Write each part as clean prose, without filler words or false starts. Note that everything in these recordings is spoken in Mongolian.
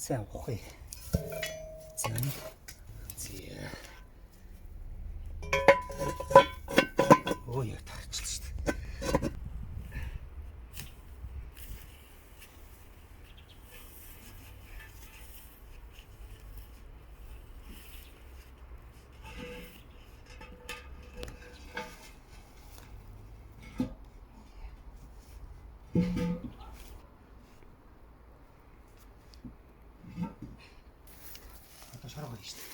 сайн ухъя. За. Өө яа таарчлаа шүү дээ. Одоо шарга гоё шүү дээ.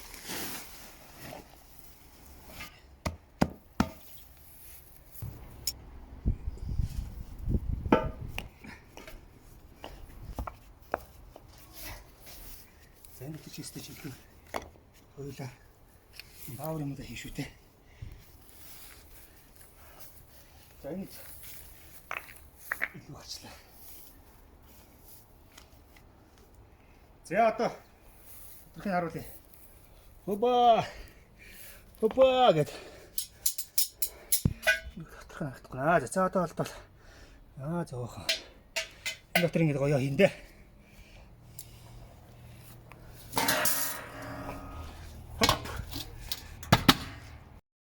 За энэ ч ихтэй чиглэл хоёулаа баавар юм да хийш үү те. За энэ илүү хачлаа. За одоо өдрхийн харуулъя. Хопа гэд. Хатхан хатгана. За одоо бол зөөхөн. Энэ дотор ингэ гоё хийн дээ.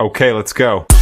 Okay, let's go.